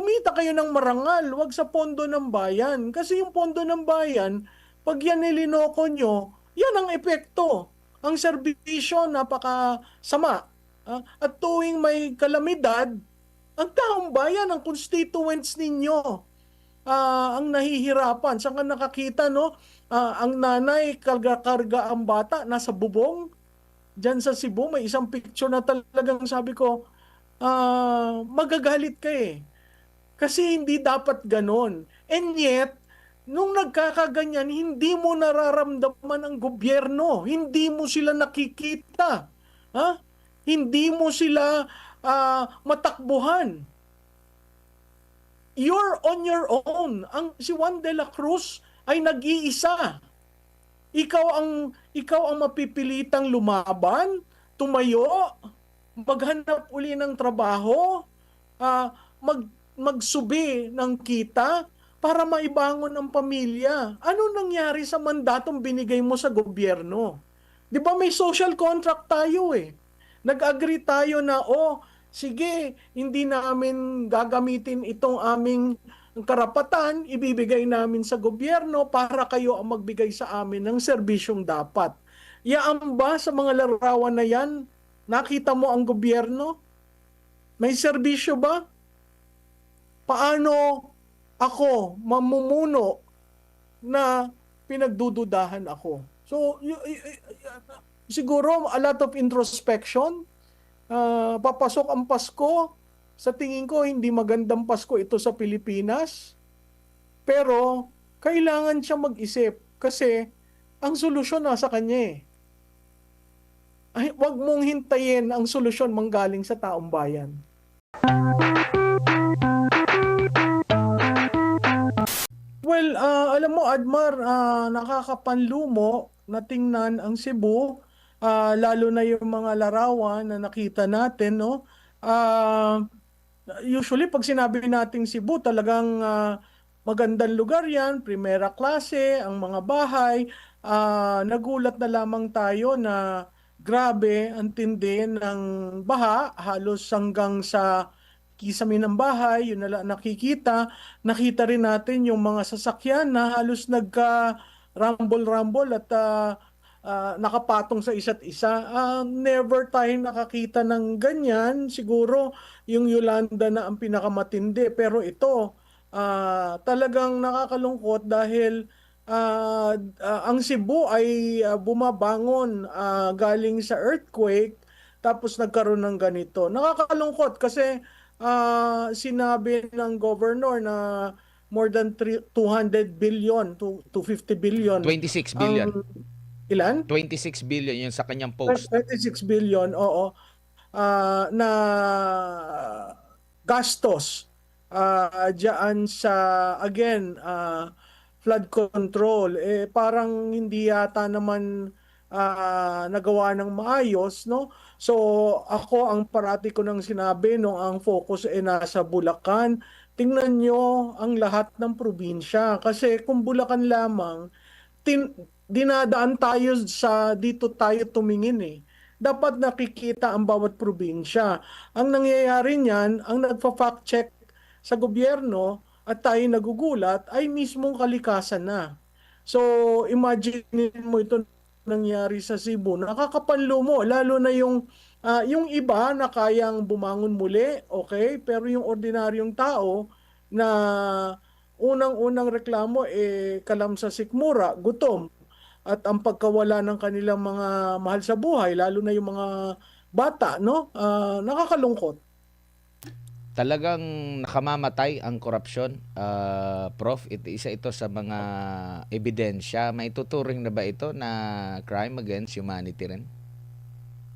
kumita kayo ng marangal, wag sa pondo ng bayan. Kasi yung pondo ng bayan, pag yan nilinoko nyo, yan ang epekto. Ang serbisyo, napakasama. At tuwing may kalamidad, ang taong bayan, ang constituents ninyo, ang nahihirapan. Saan ka nakakita, no? Ang nanay, karga-karga ang bata, nasa bubong. Diyan sa Cebu, may isang picture na talagang sabi ko, magagalit ka eh. Kasi hindi dapat ganon. And yet, nung nagkakaganyan, hindi mo nararamdaman ang gobyerno. Hindi mo sila nakikita. Ha? Hindi mo sila matakbuhan. You're on your own. Si Juan de la Cruz ay nag-iisa. Ikaw ang mapipilitang lumaban, tumayo, maghanap uli ng trabaho, magsubi ng kita para maibangon ang pamilya. Ano nangyari sa mandatong binigay mo sa gobyerno? Di ba may social contract tayo eh? Nag-agree tayo na, sige, hindi namin gagamitin itong aming karapatan, ibibigay namin sa gobyerno para kayo ang magbigay sa amin ng serbisyong dapat. Yaan ba sa mga larawan na yan, nakita mo ang gobyerno? May serbisyo ba? Paano ako mamumuno na pinagdududahan ako? So, siguro a lot of introspection. Papasok ang Pasko. Sa tingin ko, hindi magandang Pasko ito sa Pilipinas. Pero, kailangan siyang mag-isip kasi ang solusyon nasa kanya eh. Ay, wag mong hintayin ang solusyon manggaling sa taong bayan. Well, alam mo, Admar, nakakapanlumo na tingnan ang Cebu, lalo na yung mga larawan na nakita natin, no? Usually, pag sinabi nating Cebu, talagang magandang lugar yan, primera klase, ang mga bahay. Nagulat na lamang tayo na grabe ang tindi ng baha, halos hanggang sa kisame ng bahay, yun na lang nakikita. Nakita rin natin yung mga sasakyan na halos nagka-rumble-rumble at nakapatong sa isa't isa. Never tayo nakakita ng ganyan. Siguro yung Yolanda na ang pinakamatindi. Pero ito, talagang nakakalungkot dahil ang Cebu ay bumabangon galing sa earthquake tapos nagkaroon ng ganito. Nakakalungkot kasi sinabi ng governor na more than 200 billion to 50 billion. 26 billion. Ilan? 26 billion yun sa kanyang post. 26 billion, oo. Na gastos diyan sa, again, flood control. Parang hindi yata naman nagawa ng maayos, no? So, ako ang parati ko nang sinabi nung ang focus ay nasa Bulacan, tingnan nyo ang lahat ng probinsya. Kasi kung Bulacan lamang, dinadaan tayo dito tayo tumingin eh. Dapat nakikita ang bawat probinsya. Ang nangyayari niyan, ang nagfa-fact check sa gobyerno at tayo nagugulat ay mismong kalikasan na. So, imagine mo ito nangyari sa Cebu. Nakakapanlumo, lalo na yung iba na kayang bumangon muli, okay? Pero yung ordinaryong tao na unang-unang reklamo kalam sa sikmura, gutom, at ang pagkawala ng kanilang mga mahal sa buhay, lalo na yung mga bata, no? Nakakalungkot. Talagang nakamamatay ang korupsyon, Prof. Isa ito sa mga ebidensya. May tuturing na ba ito na crime against humanity rin?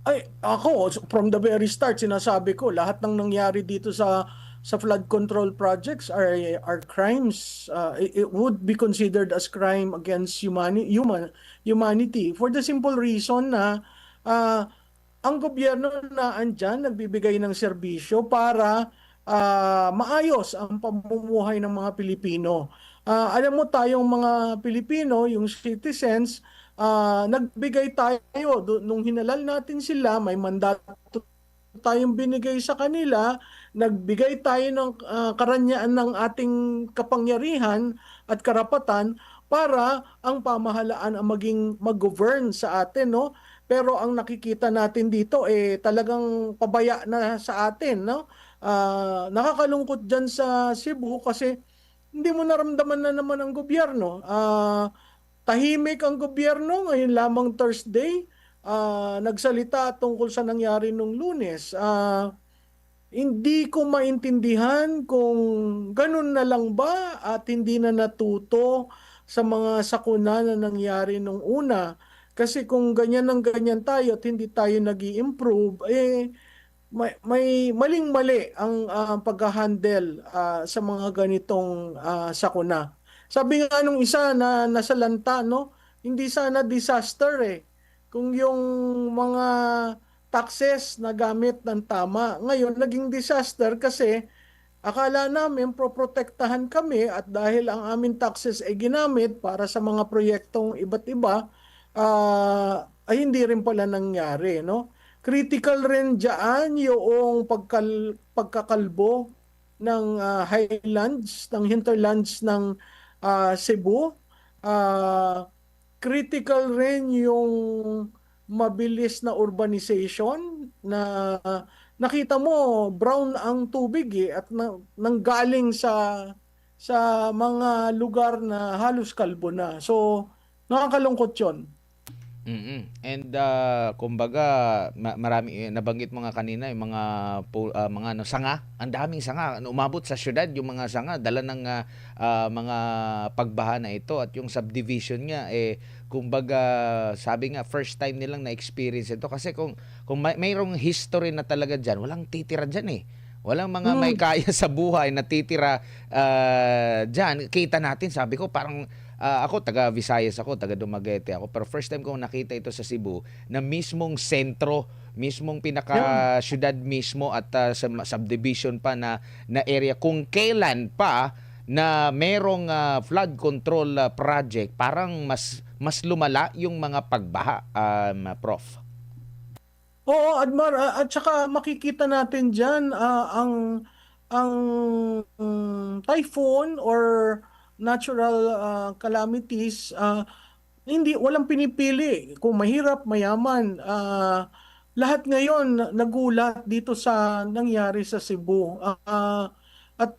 Ay, ako, from the very start, sinasabi ko, lahat ng nangyari dito sa flood control projects are crimes. It would be considered as crime against humanity for the simple reason na ang gobyerno na andyan nagbibigay ng serbisyo para maayos ang pamumuhay ng mga Pilipino. Alam mo, tayong mga Pilipino, yung citizens, nagbigay tayo nung hinalal natin sila, may mandato tayong binigay sa kanila, nagbigay tayo ng karanyaan ng ating kapangyarihan at karapatan para ang pamahalaan ang maging mag-govern sa atin, no? Pero ang nakikita natin dito talagang pabaya na sa atin, no? Nakakalungkot diyan sa Cebu kasi hindi mo naramdaman na naman ang gobyerno. Tahimik ang gobyerno ngayon lamang Thursday, nagsalita tungkol sa nangyari nung Lunes. Hindi ko maintindihan kung ganun na lang ba at hindi na natuto sa mga sakuna na nangyari nung una. Kasi kung ganyan ng ganyan tayo at hindi tayo nag-i-improve, may maling-mali ang pag-handle sa mga ganitong sakuna. Sabi nga nung isa na nasalanta, no, hindi sana disaster kung yung mga taxes na gamit ng tama. Ngayon, naging disaster kasi akala namin proprotektahan kami at dahil ang aming taxes ay ginamit para sa mga proyektong iba't iba, ay hindi rin pala nangyari, no? Critical rin dyan yung pagkakalbo ng highlands, ng hinterlands ng Cebu. Ah, Critical rin yung mabilis na urbanization na nakita mo brown ang tubig at nanggaling sa mga lugar na halos kalbo na. So nakakalungkot 'yon. And kumbaga marami nabanggit mo nga kanina yung mga ano sanga, ang daming sanga. Umabot sa syudad yung mga sanga dala ng mga pagbaha na ito at yung subdivision nga kumbaga sabi nga first time nilang na-experience ito kasi kung mayroong history na talaga diyan, walang titira diyan Walang mga may kaya sa buhay na titira diyan. Kita natin, sabi ko parang ako taga Visayas ako, taga Dumaguete ako, pero first time kong nakita ito sa Cebu na mismong sentro, mismong pinaka syudad mismo at sa subdivision pa na area kung kailan pa na merong flood control project, parang mas lumala yung mga pagbaha, Prof. Oo, Admar, at saka makikita natin diyan ang typhoon or natural calamities, hindi walang pinipili kung mahirap, mayaman. Lahat ngayon nagulat dito sa nangyari sa Cebu. At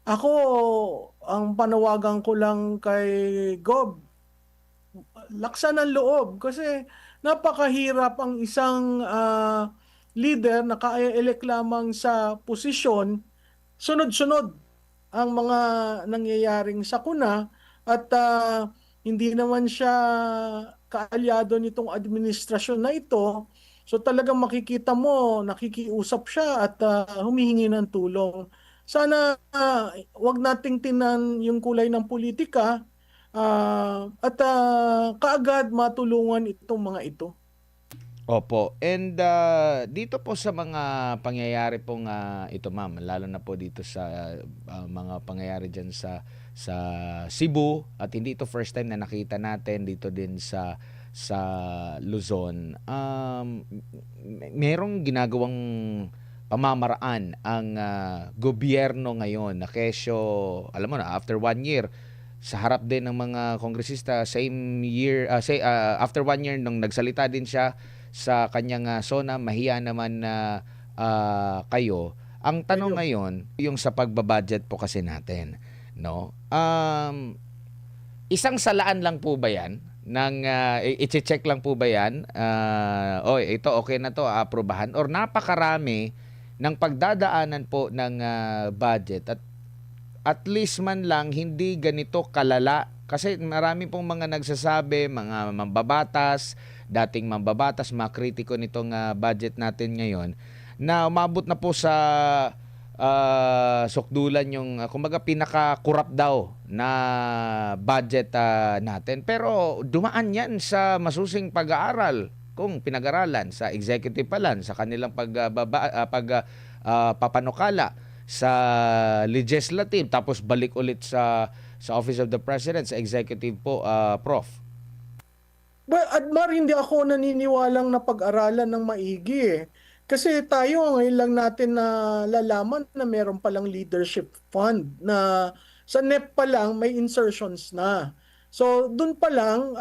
ako, ang panawagan ko lang kay Gob, laksan ng loob kasi napakahirap ang isang leader na kaya-elect lamang sa posisyon, sunod-sunod ang mga nangyayaring sakuna at hindi naman siya kaalyado nitong administrasyon na ito. So talagang makikita mo, nakikiusap siya at humihingi ng tulong. Sana wag nating tinan yung kulay ng politika at kaagad matulungan itong mga ito. Opo. And dito po sa mga pangyayari pong ito, ma'am, lalo na po dito sa mga pangyayari diyan sa Cebu, at hindi ito first time na nakita natin dito din sa Luzon. Merong ginagawang pamamaraan ang gobyerno ngayon na kesyo, alam mo na, after 1 year sa harap din ng mga kongresista, same year, after 1 year nung nagsalita din siya sa kanyang SONA, mahiya naman na kayo. Ang tanong ngayon, yung sa pagbabudget po kasi natin, no? Isang salaan lang po ba yan? I-check lang po ba yan? Ito okay na to, aprobahan? Or napakarami ng pagdadaanan po ng budget at least man lang hindi ganito kalala. Kasi marami pong mga nagsasabi, mga mambabatas, dating mambabatas, mga kritiko nitong budget natin ngayon, na umabot na po sa sukdulan yung, kumbaga, pinaka-corrupt daw na budget natin. Pero dumaan yan sa masusing pag-aaral, kung pinag-aralan sa executive pa lang, sa kanilang papanukala sa legislative, tapos balik ulit sa Office of the President, sa executive po, Prof. Admar, hindi ako naniniwalang na pag-aralan ng maigi. Kasi tayo ngayon lang natin nalalaman na meron palang leadership fund na sa NEP pa lang may insertions na. So doon pa lang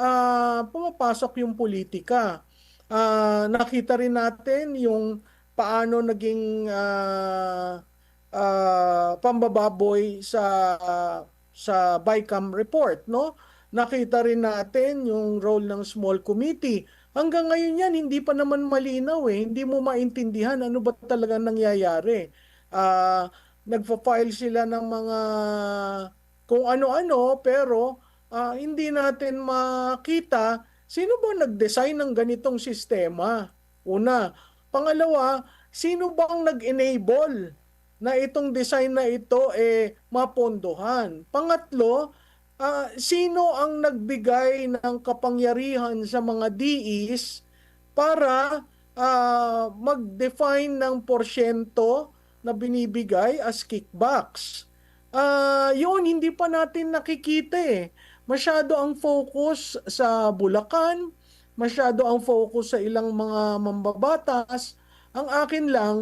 pumapasok yung politika. Nakita rin natin yung paano naging pambababoy sa BICAM report, no? Nakita rin natin yung role ng small committee. Hanggang ngayon yan, hindi pa naman malinaw eh. Hindi mo maintindihan ano ba talaga nangyayari. Nagfa-file sila ng mga kung ano-ano, pero hindi natin makita sino ba nag-design ng ganitong sistema. Una. Pangalawa, sino ba ang nag-enable na itong design na ito mapondohan? Pangatlo, sino ang nagbigay ng kapangyarihan sa mga DEs para mag-define ng porsyento na binibigay as kickbacks? Yun, hindi pa natin nakikita eh. Masyado ang focus sa Bulacan, masyado ang focus sa ilang mga mambabatas. Ang akin lang,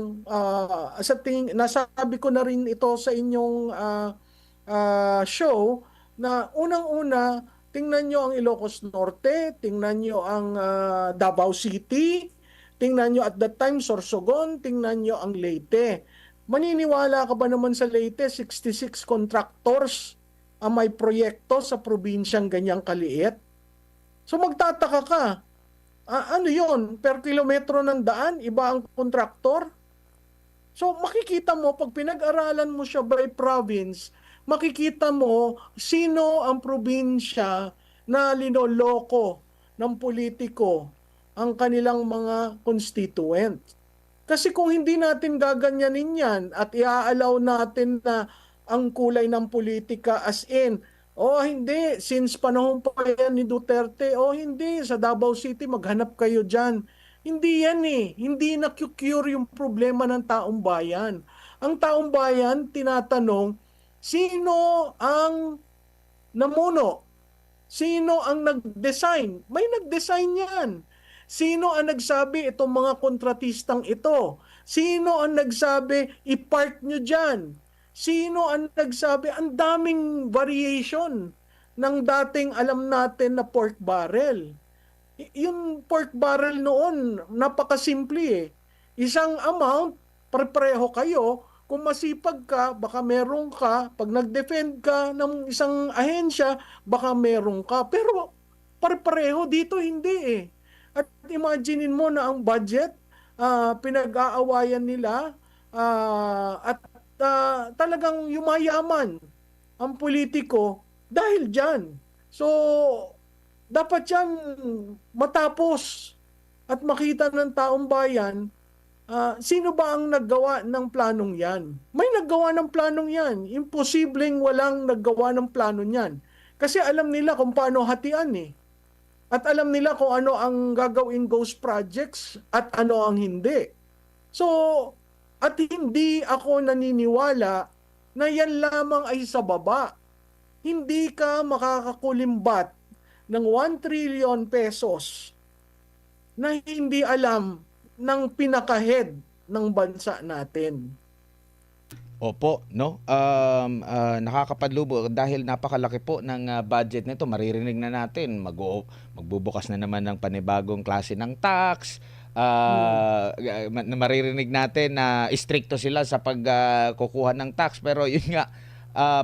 nasabi ko na rin ito sa inyong show, na unang-una, tingnan nyo ang Ilocos Norte, tingnan nyo ang Davao City, tingnan nyo at that time Sorsogon, tingnan nyo ang Leyte. Maniniwala ka ba naman sa Leyte, 66 contractors ang may proyekto sa probinsyang ganyang kaliit? So magtataka ka, ano yon per kilometro ng daan, iba ang kontraktor? So makikita mo, pag pinag-aralan mo siya by province, makikita mo sino ang probinsya na linoloko ng politiko ang kanilang mga constituent. Kasi kung hindi natin gaganyanin yan at iaalaw natin na ang kulay ng politika as in, hindi, since panahon pa yan ni Duterte, hindi, sa Davao City maghanap kayo dyan. Hindi yan eh. Hindi na-cure yung problema ng taong bayan. Ang taong bayan, tinatanong, sino ang namuno? Sino ang nag-design? May nag-design yan. Sino ang nagsabi itong mga kontratistang ito? Sino ang nagsabi i-park nyo dyan? Sino ang nagsabi? Ang daming variation ng dating alam natin na pork barrel. Yung pork barrel noon, napakasimple eh. Isang amount, pareho kayo. Kung masipag ka, baka meron ka. Pag nag-defend ka ng isang ahensya, baka meron ka. Pero pareho dito, hindi eh. At imaginein mo na ang budget, pinag-aawayan nila, at talagang yumayaman ang politiko dahil dyan. So, dapat yan matapos at makita ng taong bayan, sino ba ang naggawa ng planong yan? May naggawa ng planong yan. Imposibleng walang naggawa ng plano niyan. Kasi alam nila kung paano hatian eh. At alam nila kung ano ang gagawin ghost projects at ano ang hindi. So, at hindi ako naniniwala na yan lamang ay sa baba. Hindi ka makakakulimbat ng 1 trillion pesos na hindi alam ng pinaka-head ng bansa natin. Opo, no? Nakakapadlubo dahil napakalaki po ng budget nito. Maririnig na natin, magbubukas na naman ng panibagong klase ng tax. Maririnig natin na istrikto sila sa pagkukuha ng tax. Pero yun nga,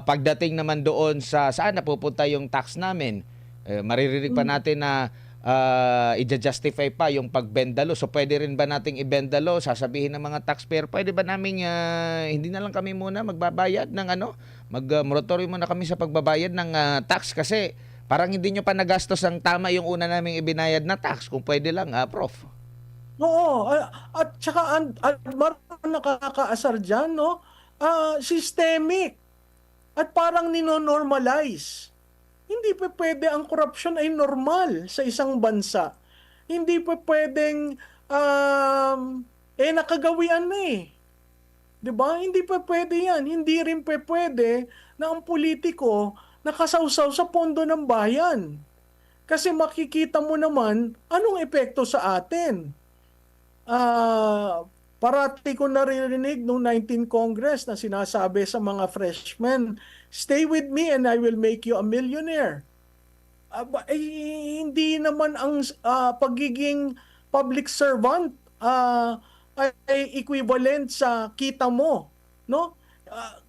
pagdating naman doon sa saan napupunta yung tax namin, maririnig pa natin na i-justify pa yung pagbendalo. So pwede rin ba nating ibendalo? Sasabihin ng mga taxpayer, pwede ba naming hindi na lang kami muna magbabayad ng mag-moratorium muna kami sa pagbabayad ng tax kasi parang hindi nyo pa nagastos ang tama yung una naming ibinayad na tax. Kung pwede lang, Prof. Oo, at saka marami nakakaasar dyan, no? Systemic at parang ninonormalize. Hindi pa pwede ang korupsyon ay normal sa isang bansa. Hindi pa pwedeng nakagawian na eh. 'Di ba? Hindi pa pwede 'yan. Hindi rin pa pwede na ang politiko nakasawsaw sa pondo ng bayan. Kasi makikita mo naman anong epekto sa atin. Parati ko naririnig nung 19 Congress na sinasabi sa mga freshmen, stay with me and I will make you a millionaire. Hindi naman ang pagiging public servant ay equivalent sa kita mo, no?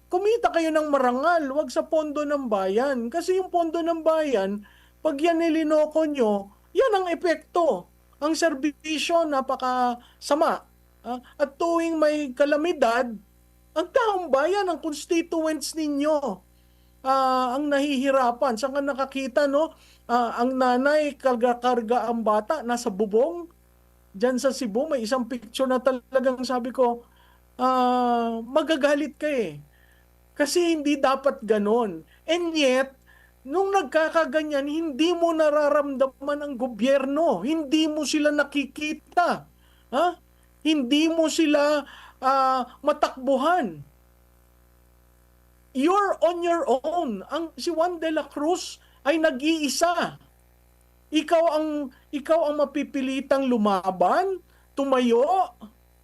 Kumita kayo ng marangal, wag sa pondo ng bayan. Kasi yung pondo ng bayan, pag yan nilinoko nyo, yan ang epekto. Ang serbisyo, napakasama. At tuwing may kalamidad, ang taong bayan, ang constituents ninyo, ang nahihirapan. Saan ka nakakita, no? Ang nanay, karga-karga ang bata, nasa bubong. Diyan sa Cebu, may isang picture na talagang sabi ko, magagalit ka eh. Kasi hindi dapat ganon. And yet, nung nagkakaganyan, hindi mo nararamdaman ang gobyerno. Hindi mo sila nakikita. Ha? Hindi mo sila matakbuhan. You're on your own. Si Juan de la Cruz ay nag-iisa. Ikaw ang mapipilitang lumaban, tumayo,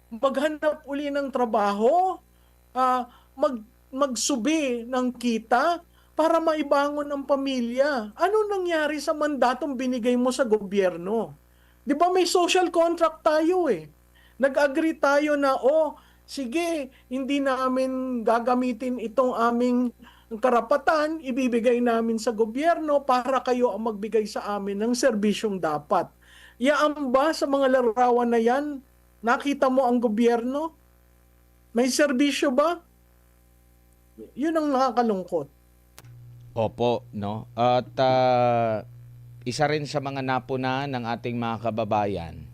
maghanap uli ng trabaho, magsubi ng kita para maibangon ang pamilya. Ano nangyari sa mandatong binigay mo sa gobyerno? Di ba may social contract tayo eh? Nag-agree tayo na, sige, hindi namin gagamitin itong aming karapatan, ibibigay namin sa gobyerno para kayo ang magbigay sa amin ng serbisyong dapat. Yaan ba sa mga larawan na yan? Nakita mo ang gobyerno? May serbisyo ba? Yun ang nakakalungkot. Opo, no? At isa rin sa mga napunahan ng ating mga kababayan,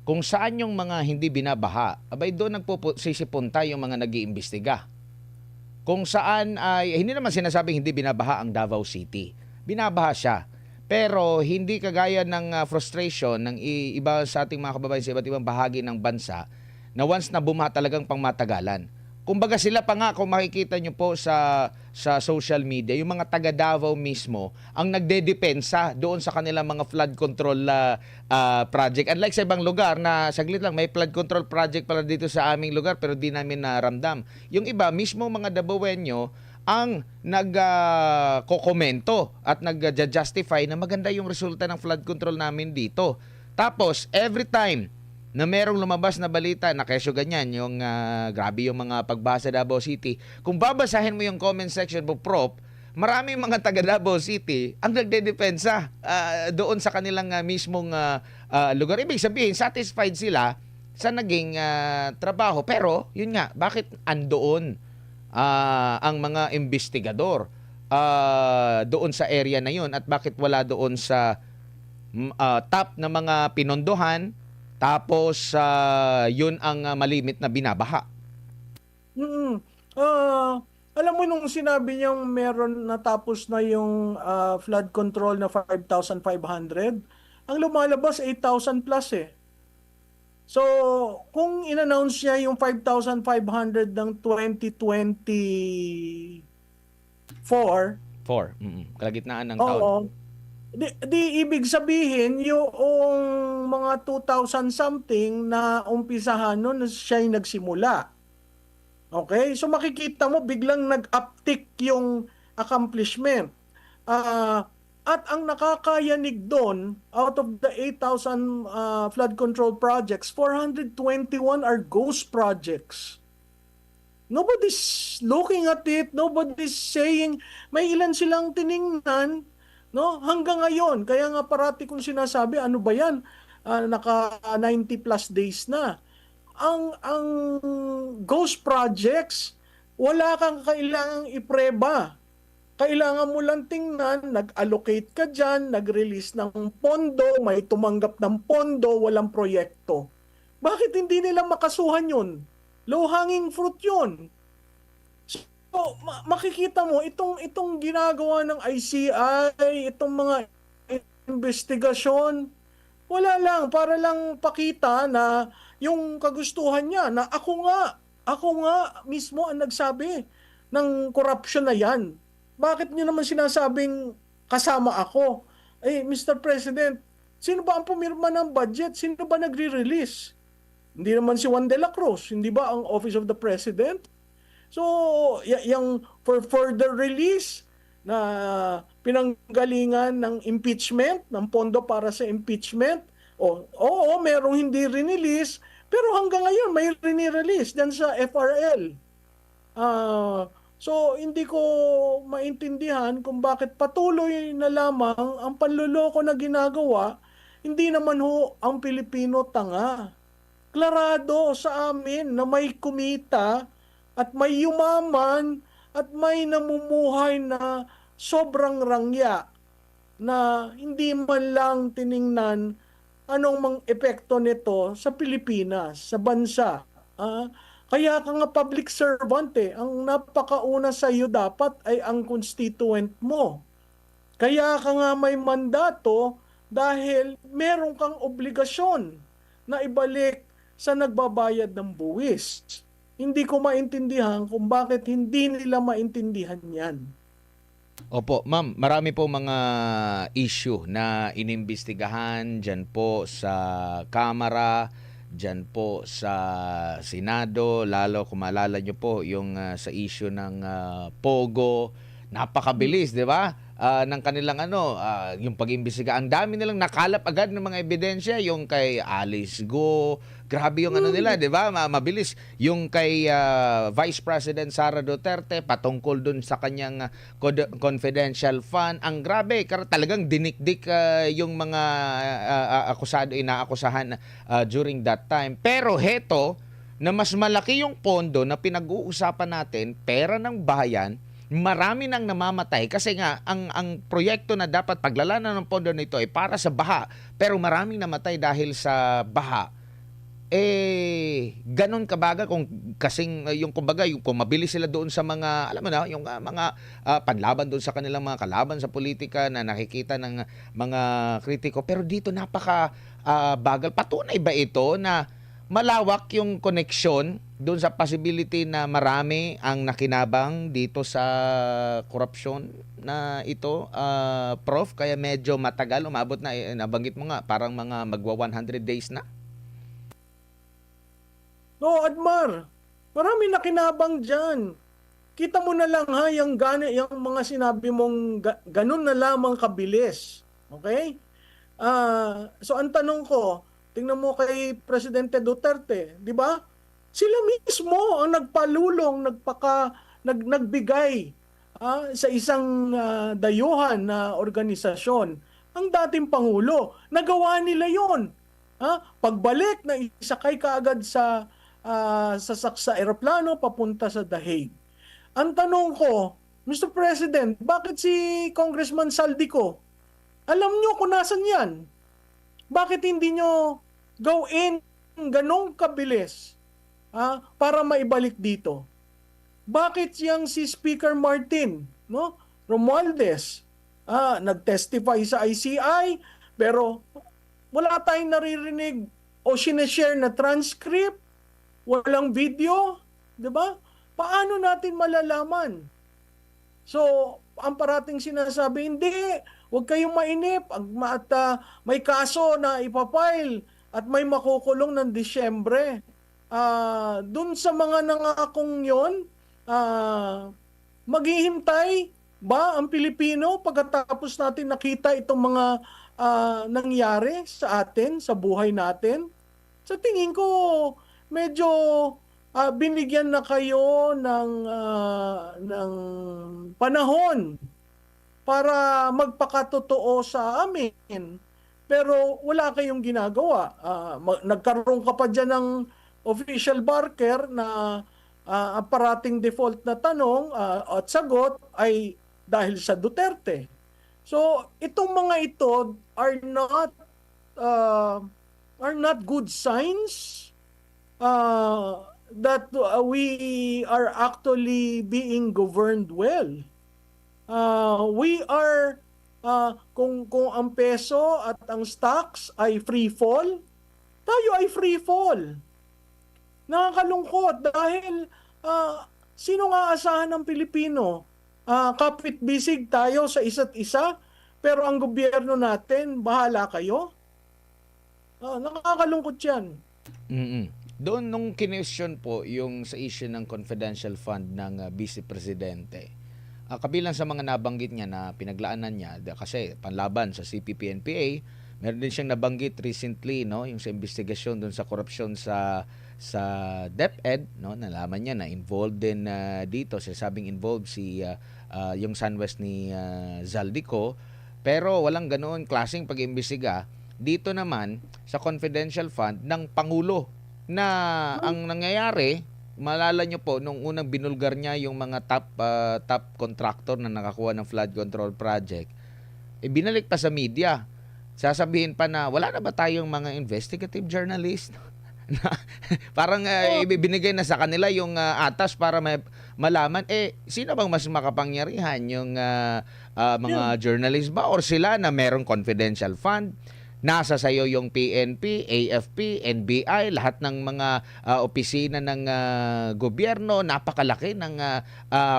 kung saan yung mga hindi binabaha, abay doon nagpusisipunta yung mga nag-iimbestiga. Kung saan ay, hindi naman sinasabing hindi binabaha ang Davao City. Binabaha siya. Pero hindi kagaya ng frustration ng iba sa ating mga kababayan sa iba't ibang bahagi ng bansa na once na bumaha talagang pangmatagalan. Kumbaga sila pa nga, kung makikita nyo po sa social media, yung mga taga Davao mismo ang nagdedepensa doon sa kanilang mga flood control project. Unlike sa ibang lugar na saglit lang, may flood control project pala dito sa aming lugar pero di namin naramdam. Yung iba, mismo mga Dabawenyo ang nagkokomento at nag-justify na maganda yung resulta ng flood control namin dito. Tapos, every time na merong lumabas na balita na kesyo ganyan, yung grabe yung mga pagbasa Davao City. Kung babasahin mo yung comment section po, Prop, maraming mga taga Davao City ang nagdedepensa doon sa kanilang mismong lugar. Ibig sabihin, satisfied sila sa naging trabaho. Pero, yun nga, bakit andoon ang mga investigador doon sa area na yun at bakit wala doon sa top na mga pinondohan? Tapos, yun ang malimit na binabaha. Alam mo nung sinabi niyang meron natapos na yung flood control na 5,500, ang lumalabas 8,000 plus eh. So, kung in-announce niya yung 5,500 ng 2024, 4, kalagitnaan ng oo, taon. di ibig sabihin yung mga 2,000 something na umpisahan nun siya yung nagsimula. Okay? So makikita mo biglang nag-uptick yung accomplishment. At ang nakakayanig doon, out of the 8,000 flood control projects, 421 are ghost projects. Nobody's looking at it, nobody's saying, may ilan silang tiningnan, no? Hanggang ngayon, kaya nga parati kong sinasabi, ano ba yan? Naka 90 plus days na. Ang ghost projects, wala kang kailangang ipreba. Kailangan mo lang tingnan, nag-allocate ka dyan, nag-release ng pondo, may tumanggap ng pondo, walang proyekto. Bakit hindi nila makasuhan yun? Low-hanging fruit yun. So, makikita mo, itong ginagawa ng ICI, itong mga investigasyon, wala lang, para lang pakita na yung kagustuhan niya, na ako nga mismo ang nagsabi ng corruption na yan. Bakit niyo naman sinasabing kasama ako? Mr. President, sino ba ang pumirma ng budget? Sino ba nagre-release? Hindi naman si Juan de la Cruz, hindi ba ang Office of the President? So, yung for further release na pinanggalingan ng impeachment, ng pondo para sa impeachment, oo, merong hindi rinelease, pero hanggang ngayon may rinirelease dyan sa FRL. So, hindi ko maintindihan kung bakit patuloy na lamang ang panluloko na ginagawa, hindi naman ho ang Pilipino tanga. Klarado sa amin na may kumita at may yumaman at may namumuhay na sobrang rangya na hindi man lang tiningnan anong mang epekto nito sa Pilipinas, sa bansa. Kaya ka nga public servant ang napakauna sa iyo dapat ay ang constituent mo. Kaya ka nga may mandato dahil meron kang obligasyon na ibalik sa nagbabayad ng buwis. Hindi ko maintindihan kung bakit hindi nila maintindihan yan. Opo, ma'am, marami po mga issue na inimbestigahan dyan po sa Kamara, dyan po sa Senado, lalo kung maalala nyo po yung sa issue ng Pogo. Napakabilis, di ba? Ng kanilang yung pag-imbestiga. Ang dami nilang nakalap agad ng mga ebidensya, yung kay Alice Go. Grabe yung nila, di ba? Mabilis. Yung kay Vice President Sara Duterte patungkol dun sa kanyang confidential fund. Ang grabe, talagang dinikdik yung mga inaakusahan during that time. Pero heto, na mas malaki yung pondo na pinag-uusapan natin, pera ng bayan, marami nang namamatay kasi nga ang proyekto na dapat paglalanan ng pondo nito ay para sa baha, pero maraming namatay dahil sa baha. Ganon kabaga kung kasing yung kumbaga yung kung mabilis sila doon sa mga alam mo na yung mga panlaban doon sa kanilang mga kalaban sa politika na nakikita ng mga kritiko, pero dito napaka bagal. Patunay ba ito na malawak yung connection doon sa possibility na marami ang nakinabang dito sa korupsyon na ito, Prof? Kaya medyo matagal, umabot na, nabanggit mo nga, parang mga magwa 100 days na. No, Admar, marami nakinabang dyan. Kita mo na lang ha, yung mga sinabi mong ganun na lamang kabilis. Okay? So ang tanong ko, tingnan mo kay Presidente Duterte, di ba? Sila mismo ang nagpalulong, nagbigay sa isang dayuhan na organisasyon. Ang dating Pangulo, nagawa nila yon. Pagbalik na isakay kaagad sa eroplano papunta sa The Hague. Ang tanong ko, Mr. President, bakit si Congressman Saldico? Alam nyo kung nasan yan? Bakit hindi nyo gawin ganong kabilis para maibalik dito? Bakit yang si Speaker Martin, no? Romualdez, nag-testify sa ICI, pero wala tayong naririnig o sineshare na transcript, walang video, di ba? Paano natin malalaman? So, ang parating sinasabi, hindi, huwag kayong mainip, at may kaso na ipapile at may makukulong ng Disyembre. Dun sa mga nangakong yon, maghihintay ba ang Pilipino pagkatapos natin nakita itong mga nangyari sa atin, sa buhay natin? Sa tingin ko, medyo binigyan na kayo ng panahon para magpakatotoo sa amin. Pero wala kayong ginagawa. Nagkaroon ka pa dyan ng official barker na parating default na tanong at sagot ay dahil sa Duterte. So, itong mga ito are not good signs that we are actually being governed well. We are kung ang peso at ang stocks ay free fall, tayo ay free fall. Nakakalungkot dahil sino nga asahan ng Pilipino? Kapit-bisig tayo sa isa't isa, pero ang gobyerno natin, bahala kayo. Nakakalungkot yan. Doon nung kinesyon po yung sa issue ng confidential fund ng Vice Presidente, kabilang sa mga nabanggit niya na pinaglaanan niya, kasi panlaban sa CPP-NPA, meron din siyang nabanggit recently, no, yung sa investigasyon doon sa korupsyon sa DepEd, no, nalaman niya na involved din dito, sinasabing involved yung SunWest ni Zaldico, pero walang ganoon klaseng pag-imbestiga dito naman sa confidential fund ng Pangulo na ang nangyayari, malala nyo po, nung unang binulgar niya yung mga top contractor na nakakuha ng flood control project, binalik pa sa media. Sasabihin pa na, wala na ba tayong mga investigative journalist? Parang ibibinigay na sa kanila yung atas para malaman, sino bang mas makapangyarihan? Yung mga journalist ba? Or sila na merong confidential fund? Nasa sayo yung PNP, AFP, NBI, lahat ng mga opisina ng gobyerno, napakalaki ng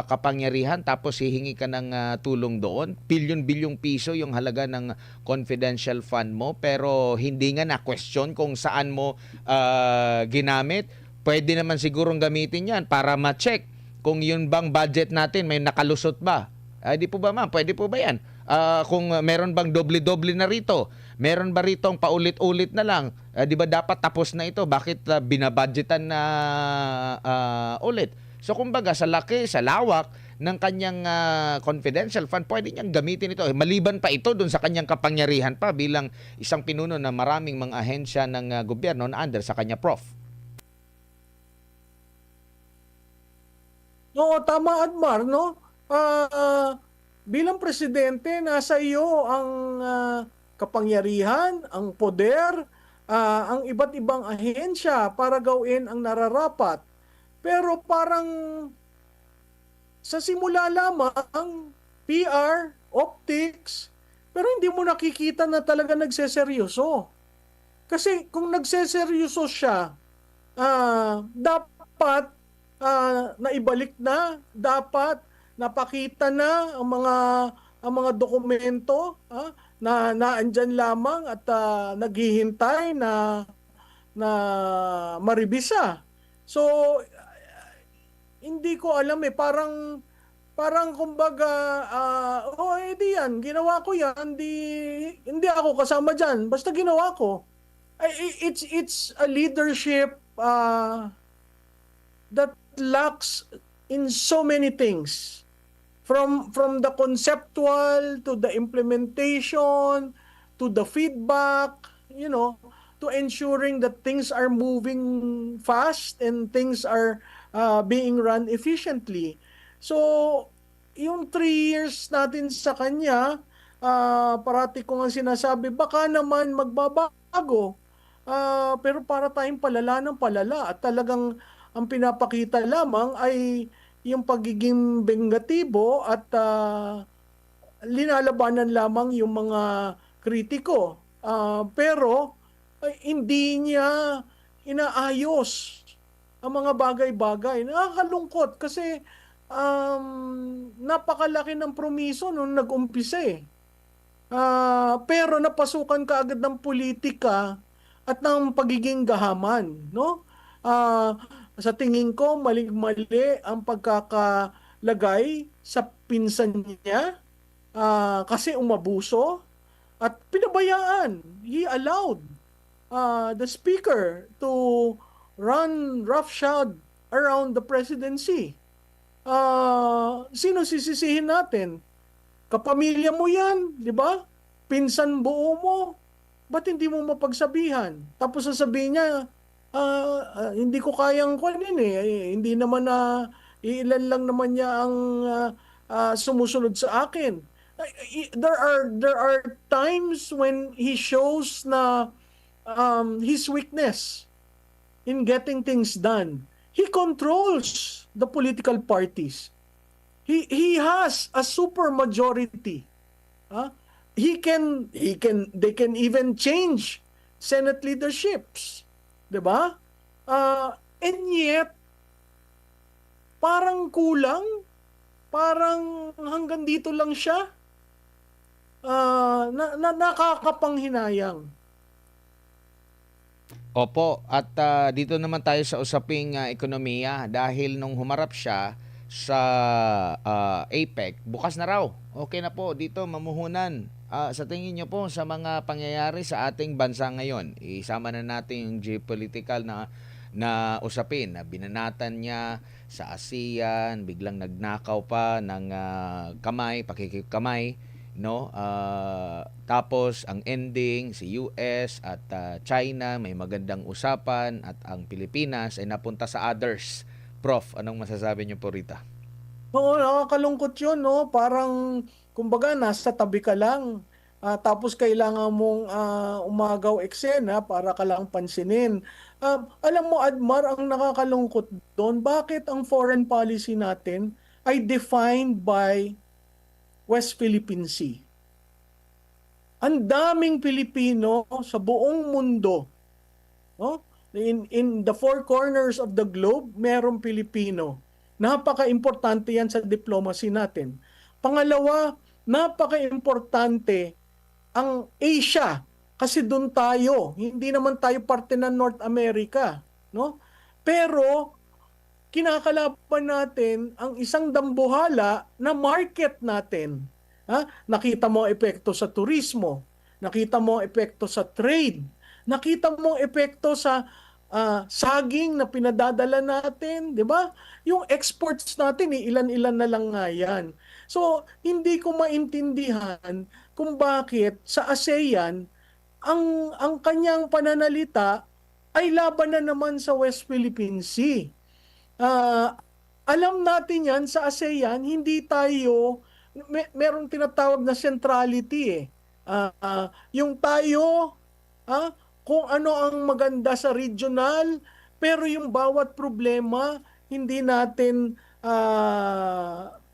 kapangyarihan, tapos hihingi ka ng tulong doon. Bilyon-bilyong piso yung halaga ng confidential fund mo, pero hindi nga na-question kung saan mo ginamit. Pwede naman sigurong gamitin yan para ma-check kung yun bang budget natin may nakalusot ba. Di po ba ma'am? Pwede po ba yan? Kung meron bang doble-doble na rito, meron ba ritong paulit-ulit na lang, di ba dapat tapos na ito, bakit binabudgetan na ulit? So kumbaga sa laki, sa lawak ng kanyang confidential fund, pwede niyang gamitin ito. Maliban pa ito dun sa kanyang kapangyarihan pa bilang isang pinuno na maraming mga ahensya ng gobyerno na under sa kanya, Prof. Oo, tama, Admar, no? Bilang presidente, nasa iyo ang kapangyarihan, ang poder, ang iba't ibang ahensya para gawin ang nararapat. Pero parang sa simula lamang, PR, optics, pero hindi mo nakikita na talaga nagseseryoso. Kasi kung nagseseryoso siya, dapat naibalik na, dapat napakita na ang mga dokumento na naandyan lamang at naghihintay na maribisa. So hindi ko alam parang kumbaga di yan, ginawa ko yan, hindi ako kasama diyan, basta ginawa ko. It's a leadership that lacks in so many things, from the conceptual to the implementation to the feedback, to ensuring that things are moving fast and things are being run efficiently. So yung 3 years natin sa kanya, parati ko nga sinasabi, baka naman magbabago. Pero para tayong palala ng palala at talagang ang pinapakita lamang ay yung pagiging bengatibo at linalabanan lamang yung mga kritiko. Pero hindi niya inaayos ang mga bagay-bagay. Nakakalungkot kasi napakalaki ng promiso nung nag-umpisa eh. Pero napasukan ka agad ng politika at ng pagiging gahaman, no? Sa tingin ko, mali-mali ang pagkakalagay sa pinsan niya kasi umabuso at pinabayaan. He allowed the speaker to run roughshod around the presidency. Sino sisisihin natin? Kapamilya mo yan, di ba? Pinsan buo mo. Ba't hindi mo mapagsabihan? Tapos sasabihin niya, hindi ko kayang kunin hindi naman ilan lang naman niya ang sumusunod sa akin. There are times when he shows na his weakness in getting things done. He controls the political parties. He has a super majority. They can even change Senate leaderships. 'Di ba? And yet parang kulang, parang hanggang dito lang siya. Nakakapanghinayang. Opo, at dito naman tayo sa usaping ekonomiya dahil nung humarap siya sa APEC, bukas na raw. Okay na po dito mamuhunan. Sa tingin niyo po sa mga pangyayari sa ating bansa ngayon, isama na natin yung geopolitical na usapin na binanatan niya sa ASEAN, biglang nagnakaw pa ng pakikikamay, no? Tapos ang ending si US at China may magandang usapan at ang Pilipinas ay napunta sa others. Prof, anong masasabi niyo po rito? Oo, nakakalungkot yun, no? Parang, kumbaga, nasa tabi ka lang. Tapos kailangan mong umagaw eksena para ka lang pansinin. Alam mo, Admar, ang nakakalungkot doon, bakit ang foreign policy natin ay defined by West Philippine Sea? Ang daming Pilipino sa buong mundo, no? In the four corners of the globe, merong Pilipino. Napaka-importante yan sa diplomacy natin. Pangalawa, napaka-importante ang Asia kasi doon tayo. Hindi naman tayo parte ng North America, no? Pero kinakalaban natin ang isang dambuhala na market natin. Nakita mo ang epekto sa turismo, nakita mo ang epekto sa trade, nakita mo ang epekto sa saging na pinadadala natin, di ba? Yung exports natin, ilan-ilan na lang nga yan. So, hindi ko maintindihan kung bakit sa ASEAN, ang kanyang pananalita ay laban na naman sa West Philippine Sea. Ah, alam natin yan sa ASEAN, hindi tayo, merong tinatawag na centrality eh. Yung tayo, kung ano ang maganda sa regional, pero yung bawat problema, hindi natin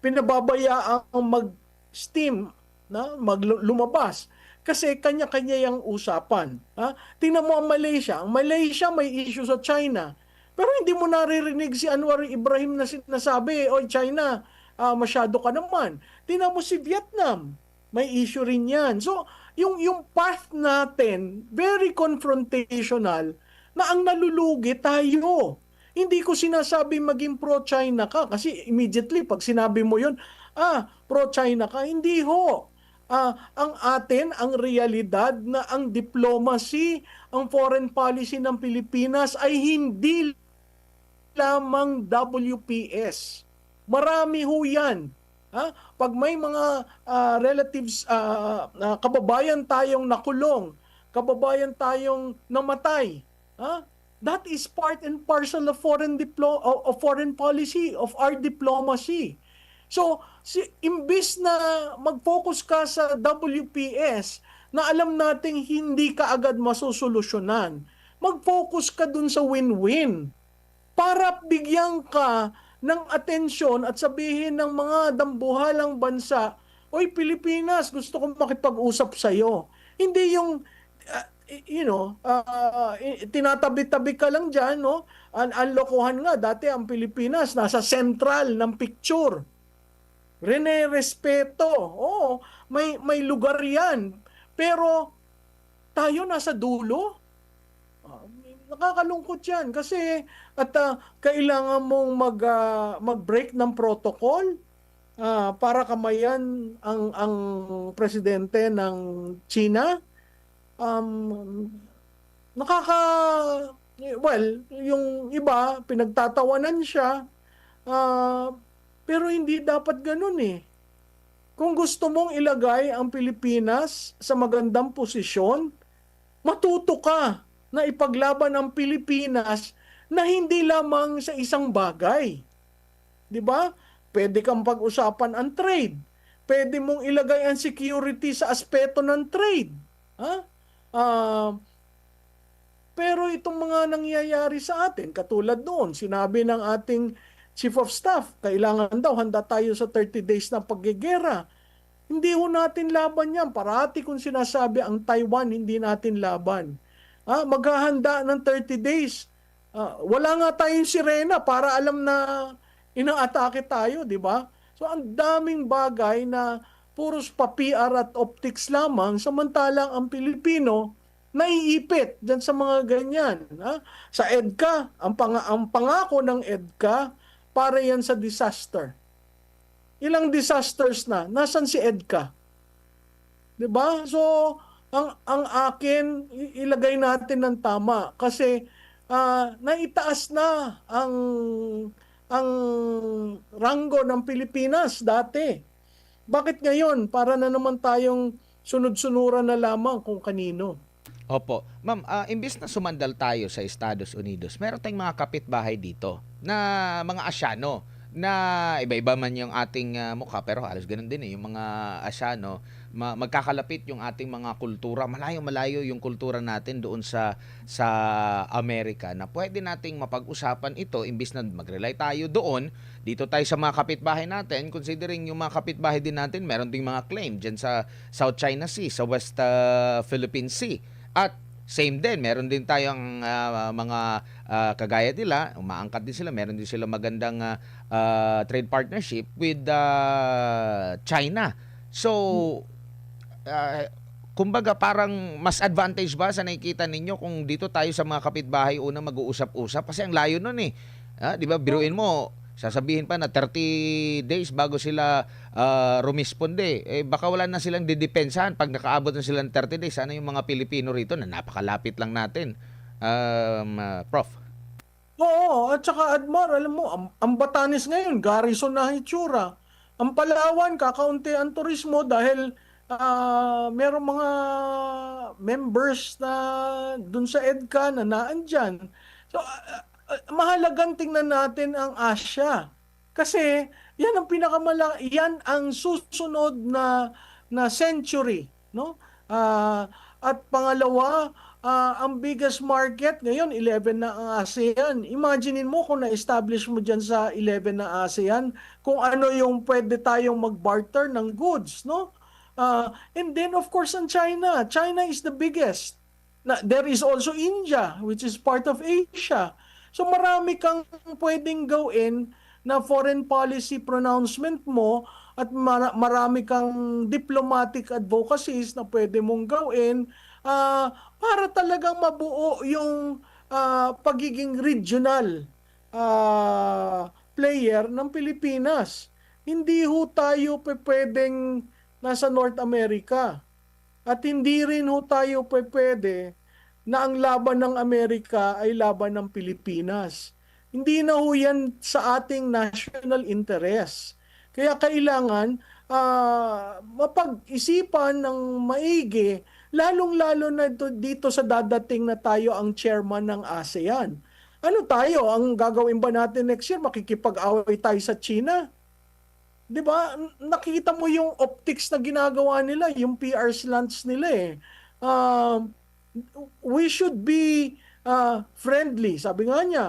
pinababayaang mag-steam, lumabas. Kasi kanya-kanya yung usapan. Tingnan mo ang Malaysia. Ang Malaysia may issue sa China. Pero hindi mo naririnig si Anwar Ibrahim na sinasabi, "Oy China, masyado ka naman." Tingnan mo si Vietnam, may issue rin yan. So, yung path natin, very confrontational, na ang nalulugi tayo. Hindi ko sinasabi maging pro-China ka, kasi immediately pag sinabi mo yun, pro-China ka, hindi ho. Ang atin, ang realidad na ang diplomacy, ang foreign policy ng Pilipinas ay hindi lamang WPS. Marami ho yan. Pag may mga relatives, kababayan tayong nakulong, kababayan tayong namatay, that is part and parcel of foreign policy, of our diplomacy. So, imbis na mag-focus ka sa WPS, na alam nating hindi ka agad masusolusyonan, mag-focus ka dun sa win-win para bigyan ka ng atensyon at sabihin ng mga dambuhalang bansa, "Oy Pilipinas, gusto kong makipag-usap sa iyo." Hindi yung tinatabi-tabi ka lang diyan, no? Ang lokohan nga dati ang Pilipinas nasa sentral ng picture. Rene Respeto. Oo, may lugar 'yan. Pero tayo nasa dulo. Nakakalungkot yan kasi kailangan mong mag-break ng protocol para kamayan ang presidente ng China. Nakaka well, yung iba pinagtatawanan siya, pero hindi dapat ganun eh. Kung gusto mong ilagay ang Pilipinas sa magandang posisyon, matuto ka na ipaglaban ang Pilipinas na hindi lamang sa isang bagay. 'Di ba? Pwede kang pag-usapan ang trade. Pwede mong ilagay ang security sa aspeto ng trade. Pero itong mga nangyayari sa atin, katulad noon, sinabi ng ating Chief of Staff, kailangan daw, handa tayo sa 30 days na paggegera. Hindi ho natin laban yan. Parati kung sinasabi ang Taiwan, hindi natin laban. Maghahanda ng 30 days. Wala nga tayong sirena para alam na inaatake tayo, di ba? So ang daming bagay na puros pa PR at optics lamang, samantalang ang Pilipino, naiipit dyan sa mga ganyan. Ha? Sa EDCA, ang pangako ng EDCA, para yan sa disaster. Ilang disasters na, nasan si EDCA? 'Di ba? So, ang akin, ilagay natin ng tama kasi naitaas na ang ranggo ng Pilipinas dati. Bakit ngayon? Para na naman tayong sunod-sunuran na lamang kung kanino. Opo. Ma'am, imbis na sumandal tayo sa Estados Unidos, meron tayong mga kapitbahay dito na mga Asyano na iba-iba man yung ating mukha pero halos ganun din yung mga Asyano, magkakalapit yung ating mga kultura, malayo-malayo yung kultura natin doon sa Amerika na pwede nating mapag-usapan ito imbis na mag-rely tayo doon, dito tayo sa mga kapitbahay natin, considering yung mga kapitbahay din natin, meron ding mga claim diyan sa South China Sea, sa West Philippine Sea. At same din, meron din tayong mga kagaya nila, umaangkat din sila, meron din sila magandang trade partnership with China. So, kumbaga parang mas advantage ba sa nakikita ninyo kung dito tayo sa mga kapitbahay unang mag-uusap-usap? Kasi ang layo nun eh. Di ba, biruin mo, sasabihin pa na 30 days bago sila rumisponde. Baka wala na silang didepensahan pag nakaabot na sila ng 30 days. Sana yung mga Pilipino rito na napakalapit lang natin. Prof. Oo, at saka Admar, alam mo, ang Batanes ngayon, garrison na hitsura. Ang Palawan, kakaunti ang turismo dahil merong mga members na dun sa EDCA na naandyan. So, mahalagang tingnan natin ang Asia. Kasi yan ang yan ang susunod na century, no? At pangalawa, ang biggest market ngayon 11 na ang ASEAN. Imaginein mo kung na-establish mo diyan sa 11 na ASEAN kung ano yung pwede tayong mag-barter ng goods, no? And then of course ang China. China is the biggest. There is also India, which is part of Asia. So marami kang pwedeng gawin na foreign policy pronouncement mo at marami kang diplomatic advocacies na pwede mong gawin para talagang mabuo yung pagiging regional player ng Pilipinas. Hindi ho tayo pwedeng nasa North America. At hindi rin ho tayo pwede na ang laban ng Amerika ay laban ng Pilipinas. Hindi na ho yan sa ating national interest. Kaya kailangan mapag-isipan ng maigi, lalong-lalo na dito sa dadating na tayo ang chairman ng ASEAN. Ano tayo? Ang gagawin ba natin next year? Makikipag-away tayo sa China? 'Di ba? Nakita mo yung optics na ginagawa nila, yung PR slants nila eh. Uh, we should be friendly. Sabi nga niya,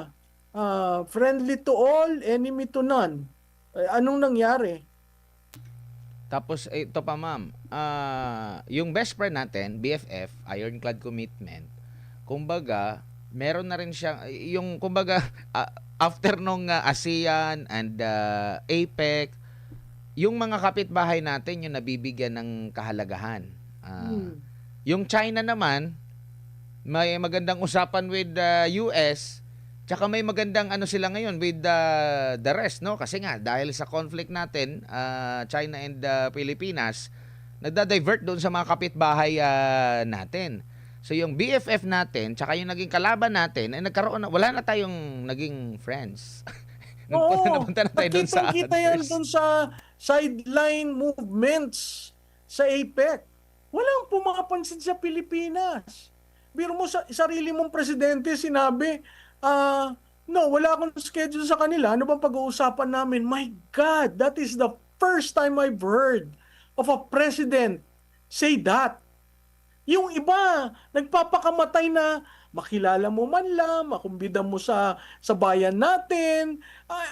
friendly to all, enemy to none. Anong nangyari? Tapos ito pa ma'am, yung best friend natin, BFF, Ironclad Commitment, kumbaga, meron na rin siyang, yung kumbaga, after nung ASEAN and APEC, yung mga kapitbahay natin yung nabibigyan ng kahalagahan. Yung China naman, may magandang usapan with the US, tsaka may magandang ano sila ngayon with the rest, no? Kasi nga, dahil sa conflict natin, China and Pilipinas, nagda-divert doon sa mga kapitbahay natin. So yung BFF natin, tsaka yung naging kalaban natin, ay nagkaroon na, wala na tayong naging friends. Napunta na tayo doon sa others. Nakita yan doon sa sideline movements sa APEC. Walang pumapansin sa Pilipinas. Biro mo sa sarili mong presidente, sinabi, no, wala akong schedule sa kanila. Ano bang pag-uusapan namin? My God, that is the first time I've heard of a president say that. Yung iba, nagpapakamatay na makilala mo man lang, makumbida mo sa bayan natin.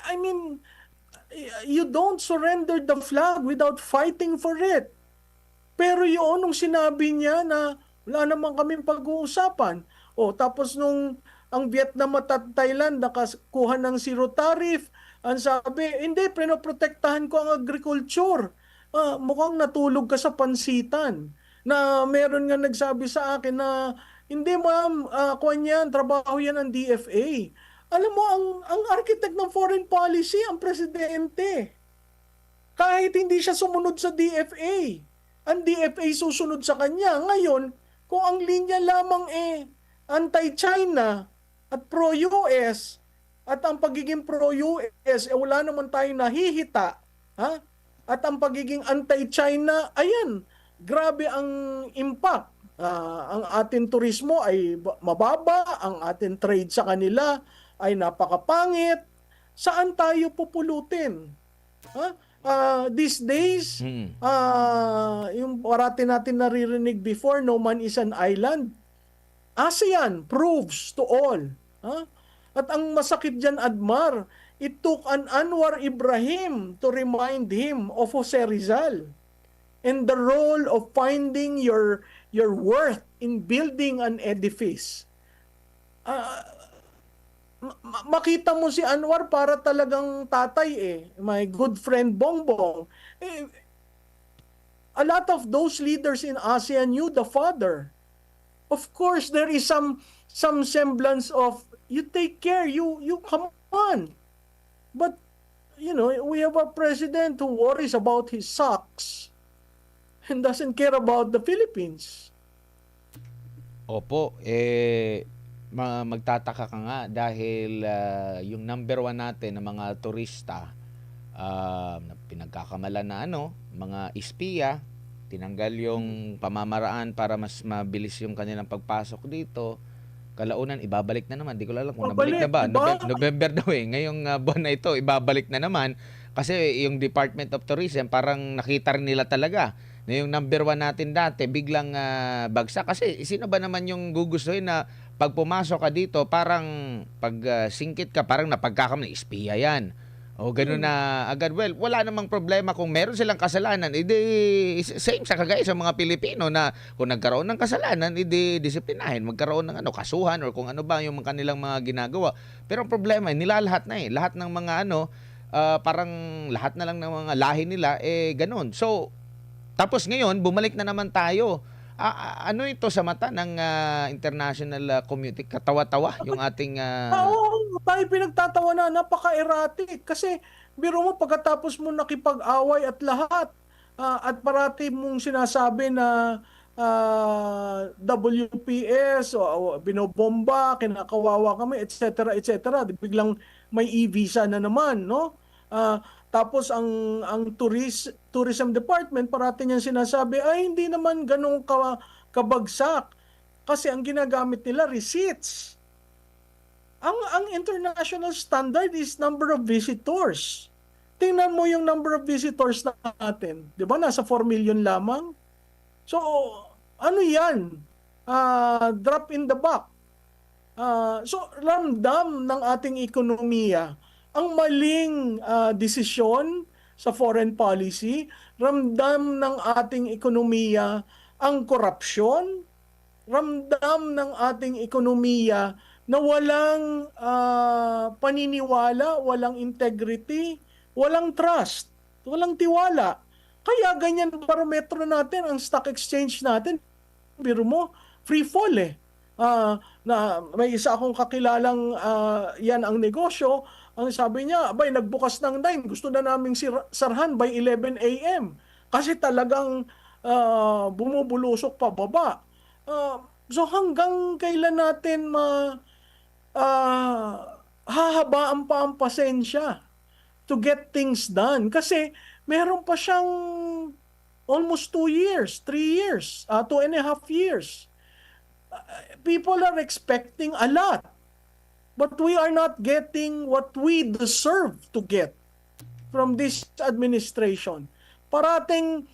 I mean, you don't surrender the flag without fighting for it. Pero yun, nung sinabi niya na wala naman kaming pag-uusapan. Tapos nung ang Vietnam at Thailand nakakuha ng zero tariff, ang sabi, hindi, pinoprotektahan ko ang agriculture. Mukhang natulog ka sa pansitan. Na meron nga nagsabi sa akin na Hindi ma'am, kuwan yan, trabaho yan ng DFA. Alam mo, ang architect ng foreign policy, ang presidente. Kahit hindi siya sumunod sa DFA. Ang DFA susunod sa kanya. Ngayon, kung ang linya lamang anti-China at pro-US, at ang pagiging pro-US, wala naman tayong nahihita, ha? At ang pagiging anti-China, ayan, grabe ang impact. Ang ating turismo ay mababa, ang ating trade sa kanila ay napakapangit. Saan tayo pupulutin? Ha? These days, Mm. yung parati natin naririnig before, no man is an island. ASEAN proves to all. Ha? At ang masakit dyan, Admar, it took an Anwar Ibrahim to remind him of Jose Rizal and the role of finding your worth in building an edifice. Makita mo si Anwar para talagang tatay my good friend Bongbong. A lot of those leaders in ASEAN knew the father. Of course, there is some semblance of you take care, you come on. But we have a president who worries about his socks and doesn't care about the Philippines. Opo, magtataka ka nga dahil yung number one natin na mga turista na pinagkakamalan na mga espiya, tinanggal yung pamamaraan para mas mabilis yung kanilang pagpasok dito. Kalaunan, ibabalik na naman. Di ko alam kung nabalik na ba. Diba? November daw ngayong buwan na ito, ibabalik na naman. Kasi yung Department of Tourism, parang nakita rin nila talaga na yung number one natin dati, biglang bagsak. Kasi sino ba naman yung gugustuhin na pag pumasok ka dito, parang pag singkit ka, parang napagkakamali, espiya yan. O gano'n na agad. Well, wala namang problema kung meron silang kasalanan. Same sa kagaya sa mga Pilipino na kung nagkaroon ng kasalanan, disiplinahin. Magkaroon ng kasuhan or kung ano ba yung kanilang mga ginagawa. Pero ang problema, nilalahat na lahat ng mga parang lahat na lang ng mga lahi nila, gano'n. So, tapos ngayon, bumalik na naman tayo. Ano ito sa mata ng international community? Katawa-tawa yung ating... Oo, tayo pinagtatawa na, napaka-erratic. Kasi, biro mo, pagkatapos mo nakipag-away at lahat, at parati mong sinasabi na WPS, o binobomba, kinakawawa kami, etc., etc., biglang may e-visa na naman, no? Tapos ang tourism department parati niyang sinasabi ay hindi naman ganun kabagsak kasi ang ginagamit nila receipts. Ang international standard is number of visitors. Tingnan mo yung number of visitors natin. 'Di ba? Nasa 4 million lamang. So, ano 'yan? Drop in the buck. So, ramdam ng ating ekonomiya ang maling desisyon sa foreign policy, ramdam ng ating ekonomiya ang korupsyon, ramdam ng ating ekonomiya na walang paniniwala, walang integrity, walang trust, walang tiwala. Kaya ganyan barometro natin, ang stock exchange natin, biro mo, free fall na may isa akong kakilalang yan ang negosyo. Ang sabi niya, abay, nagbukas ng 9, gusto na naming sarhan by 11 a.m. Kasi talagang bumubulusok pa baba. So hanggang kailan natin hahabaan pa ang pasensya to get things done? Kasi meron pa siyang almost 2 years, 3 years, 2.5 years. People are expecting a lot. But we are not getting what we deserve to get from this administration. Parang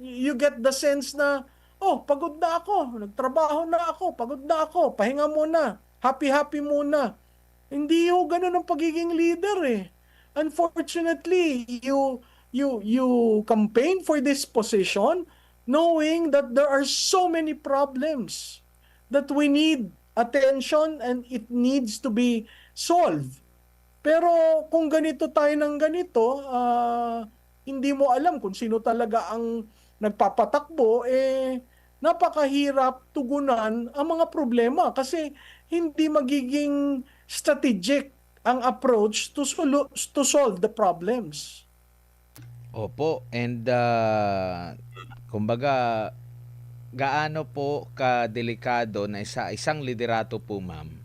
you get the sense na, oh, pagod na ako, nagtrabaho na ako, pagod na ako, pahinga muna, happy-happy muna. Hindi yung ganun ang pagiging leader Unfortunately, you campaign for this position knowing that there are so many problems that we need attention and it needs to be solved. Pero kung ganito tayo ng ganito, hindi mo alam kung sino talaga ang nagpapatakbo, napakahirap tugunan ang mga problema kasi hindi magiging strategic ang approach to solve the problems. Opo, and kumbaga gaano po kadelikado na isang liderato po, ma'am?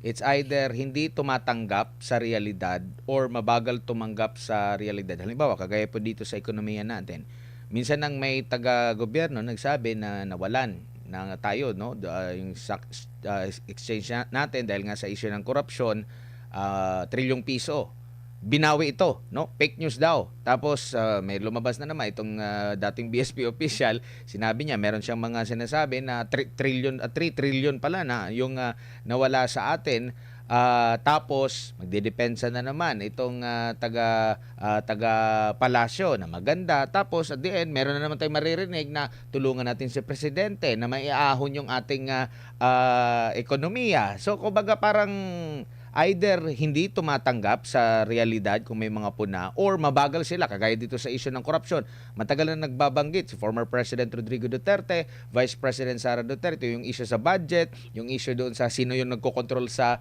It's either hindi tumatanggap sa realidad or mabagal tumanggap sa realidad. Halimbawa, kagaya po dito sa ekonomiya natin. Minsan nang may taga-gobyerno nagsabi na nawalan na tayo, no, yung exchange natin dahil nga sa issue ng korupsyon, trilyong piso. Binawi ito, no? Fake news daw. Tapos may lumabas na naman itong dating BSP official, sinabi niya meron siyang mga sinasabi na 3 trillion pala na yung nawala sa atin. Tapos magdedepensa na naman itong taga palasyo na maganda. Tapos at the end, meron na naman tayong maririnig na tulungan natin si presidente na maiahon yung ating ekonomiya. So kumbaga parang either hindi tumatanggap sa realidad kung may mga puna or mabagal sila kagaya dito sa issue ng korupsyon. Matagal na nagbabanggit si former President Rodrigo Duterte, Vice President Sara Duterte, yung issue sa budget, yung issue doon sa sino yung nagkokontrol sa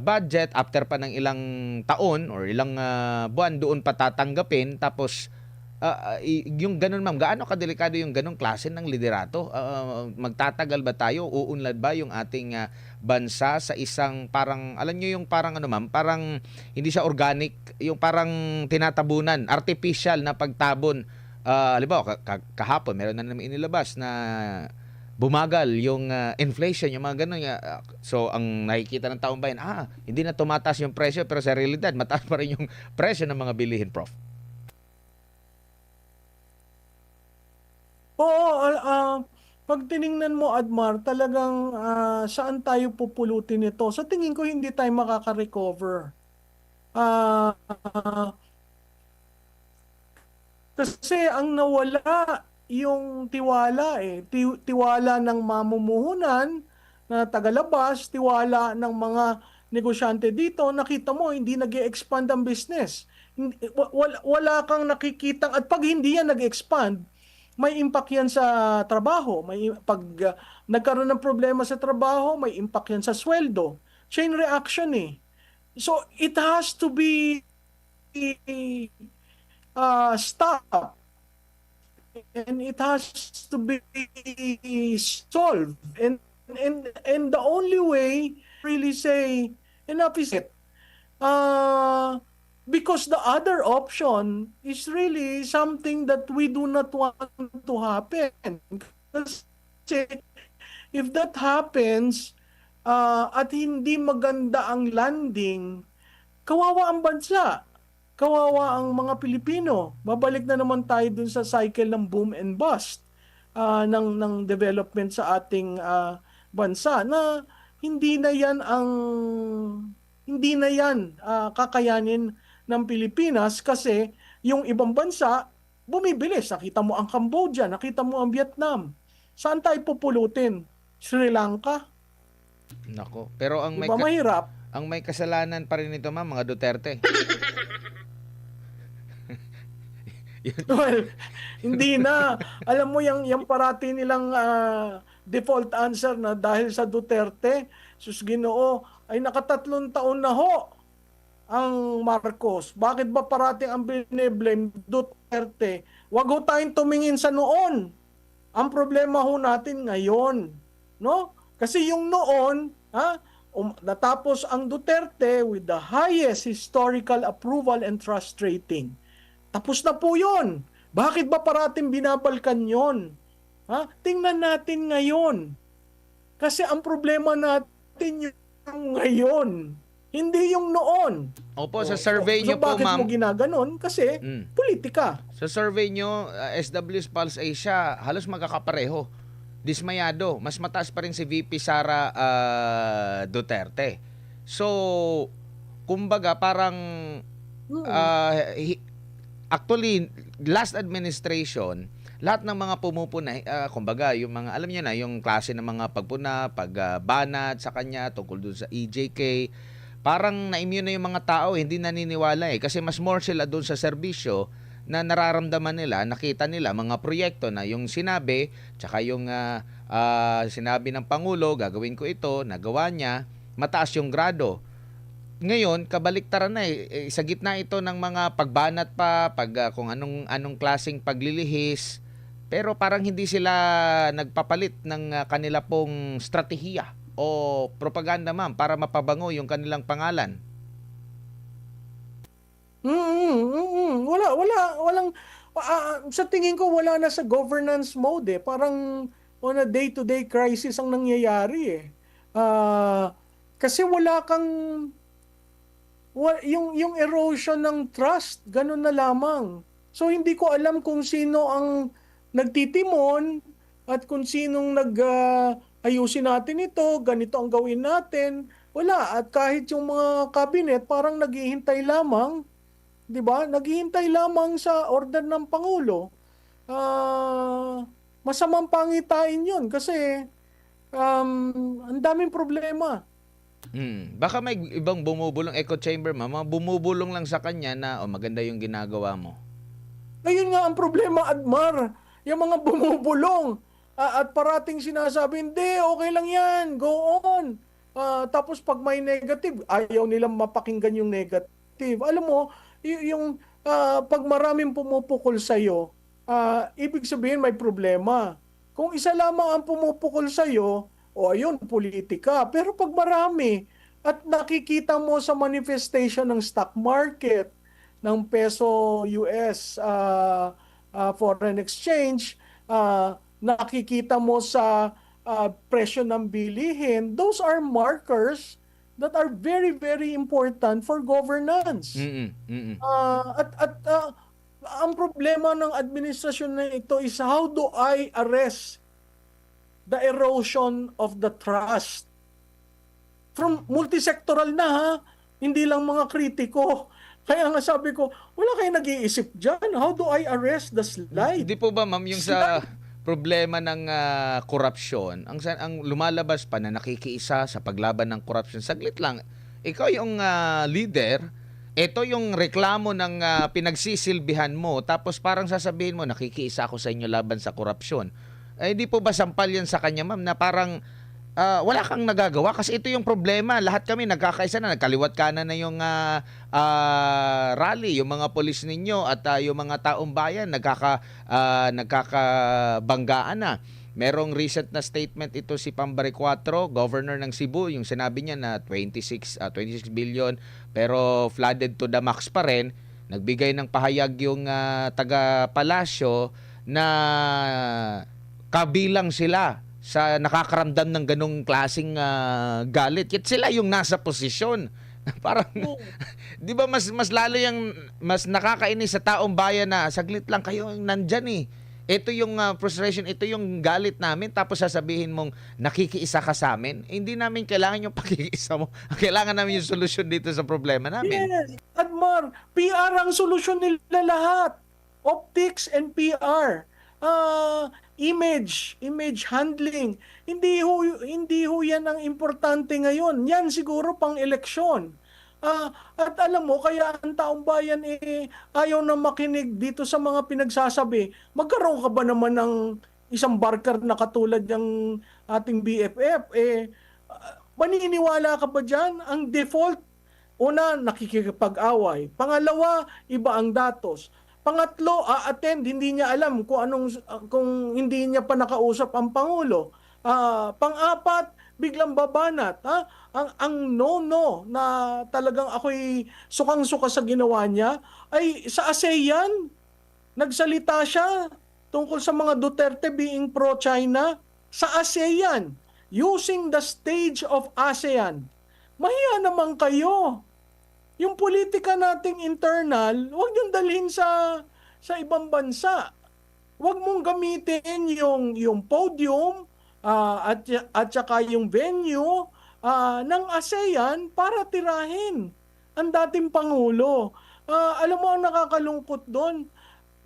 budget, after pa ng ilang taon or ilang buwan doon patatanggapin. Tapos yung ganun, ma'am, gaano kadelikado yung ganung klase ng liderato? Magtatagal ba tayo? Uunlad ba yung ating bansa sa isang parang, alam nyo yung parang ano, ma'am, parang hindi siya organic, yung parang tinatabunan, artificial na pagtabon. Halimbawa, kahapon, meron na naman inilabas na bumagal yung inflation, yung mga ganun. So, ang nakikita ng taong bayan, hindi na tumataas yung presyo, pero sa realidad, mataas pa rin yung presyo ng mga bilihin, Prof. Oo, pag tiningnan mo, Admar, talagang saan tayo pupulutin ito? Sa tingin ko, hindi tayo makaka-recover. Ah, kasi ang nawala yung tiwala tiwala ng mamumuhunan na tagalabas, tiwala ng mga negosyante dito. Nakita mo, hindi nag-expand ang business. Wala kang nakikitang, at pag hindi yan nag-expand, may impact yan sa trabaho. Pag nagkaroon ng problema sa trabaho, may impact yan sa sweldo. Chain reaction So, it has to be stopped, and it has to be solved. And the only way really say enough is it. Because the other option is really something that we do not want to happen. Kasi if that happens, at hindi maganda ang landing, kawawa ang bansa. Kawawa ang mga Pilipino. Babalik na naman tayo dun sa cycle ng boom and bust ng development sa ating bansa, na hindi na yan kakayanin ng Pilipinas kasi yung ibang bansa bumibilis. Nakita mo ang Cambodia, nakita mo ang Vietnam. Saan tayo pupulutin? Sri Lanka? Nako. Pero Diba mahirap? ang may kasalanan pa rin nito, ma'am, mga Duterte. Well, hindi na. Alam mo, yung parati nilang default answer na dahil sa Duterte, sus Ginoo, ay nakatatlong taon na ho ang Marcos. Bakit ba parati ang bine-blame Duterte? Wag ho tayong tumingin sa noon. Ang problema ho natin ngayon. No? Kasi yung noon, natapos ang Duterte with the highest historical approval and trust rating. Tapos na po yun. Bakit ba parating binabalkan yun? Tingnan natin ngayon. Kasi ang problema natin yung ngayon. Hindi yung noon. Opo, sa survey nyo po, bakit ma'am. mo ginaganon? Kasi politika. Sa survey nyo, SW's Pulse Asia, halos magkakapareho. Dismayado. Mas mataas pa rin si VP Sara Duterte. So, kumbaga, parang actually, last administration, lahat ng mga pumupuna, kumbaga, yung mga, alam niyo na, yung klase ng mga pagpuna, pagbanat sa kanya, tungkol dun sa EJK, parang na-immune na yung mga tao, hindi naniniwala kasi mas more sila dun sa serbisyo na nararamdaman nila, nakita nila mga proyekto na yung sinabi, tsaka yung sinabi ng Pangulo, gagawin ko ito, nagawa niya, mataas yung grado. Ngayon, kabaliktaran na sa gitna ito ng mga pagbanat pa, kung anong klaseng paglilihis, pero parang hindi sila nagpapalit ng kanila pong strategiya o propaganda, ma'am, para mapabango yung kanilang pangalan. Walang sa tingin ko wala na sa governance mode eh. Parang on a day-to-day crisis ang nangyayari eh. Kasi wala kang yung erosion ng trust, ganun na lamang. So hindi ko alam kung sino ang nagtitimon at kung sinong ayusin natin ito, ganito ang gawin natin. Wala. At kahit yung mga cabinet parang naghihintay lamang, 'di ba? Naghihintay lamang sa order ng Pangulo. Masamang pangitain 'yun kasi ang daming problema. Baka may ibang bumubulong echo chamber, ma'am, mga bumubulong lang sa kanya na maganda yung ginagawa mo. Ayun nga ang problema, Admar. Yung mga bumubulong at parating sinasabi, hindi, okay lang yan, go on. Tapos pag may negative, ayaw nilang mapakinggan yung negative. Alam mo, yung pag maraming pumupukol sa'yo, ibig sabihin may problema. Kung isa lamang ang pumupukol sa'yo, o ayun, politika. Pero pag marami, at nakikita mo sa manifestation ng stock market, ng peso US foreign exchange, nakikita mo sa presyo ng bilihin, those are markers that are very, very important for governance. Ang problema ng administrasyon na ito is how do I arrest the erosion of the trust? From multisectoral na ha, hindi lang mga kritiko. Kaya nga sabi ko, wala kayong nag-iisip dyan. How do I arrest the slide? Hindi po ba, ma'am, yung sa problema ng korupsyon, ang lumalabas pa na nakikiisa sa paglaban ng korupsyon, saglit lang, ikaw yung leader, ito yung reklamo ng pinagsisilbihan mo, tapos parang sasabihin mo, nakikiisa ako sa inyo laban sa korupsyon. Di po ba sampal yan sa kanya, ma'am, na parang wala kang nagagawa kasi ito yung problema. Lahat kami nagkakaisa na, nagkaliwat kanan na yung rally, yung mga polis ninyo at yung mga taong bayan nagkakabanggaan na. Merong recent na statement ito si Pambare 4, governor ng Cebu, yung sinabi niya na 26 billion pero flooded to the max pa rin. Nagbigay ng pahayag yung taga Palasyo na kabilang sila sa nakakaramdam ng ganong klaseng galit. Yet sila yung nasa posisyon. Parang, di ba mas lalo yung mas nakakainis sa taong bayan na saglit lang kayo nandyan eh. Ito yung frustration, ito yung galit namin, tapos sasabihin mong nakikiisa ka sa amin. Hindi namin kailangan yung pakikiisa mo. Kailangan namin yung solusyon dito sa problema namin. Yes, Admar, PR ang solusyon nila lahat. Optics and PR. Image handling. Hindi ho yan ang importante ngayon. Yan siguro pang eleksyon. At alam mo, kaya ang taong bayan ayaw na makinig dito sa mga pinagsasabi. Magkaroon ka ba naman ng isang barker na katulad ng ating BFF? Maniniwala ka ba dyan? Ang default, una, nakikipag-away. Pangalawa, iba ang datos. Pangatlo, attend, hindi niya alam kung hindi niya pa nakausap ang Pangulo. Pang-apat, biglang babanat. Ang no-no na talagang ako'y sukang-suka sa ginawa niya ay sa ASEAN. Nagsalita siya tungkol sa mga Duterte being pro-China sa ASEAN, using the stage of ASEAN. Mahiya naman kayo. Yung politika nating internal, huwag niyong dalhin sa ibang bansa. Huwag mong gamitin yung podium at saka yung venue ng ASEAN para tirahin ang dating Pangulo. Alam mo ang nakakalungkot doon?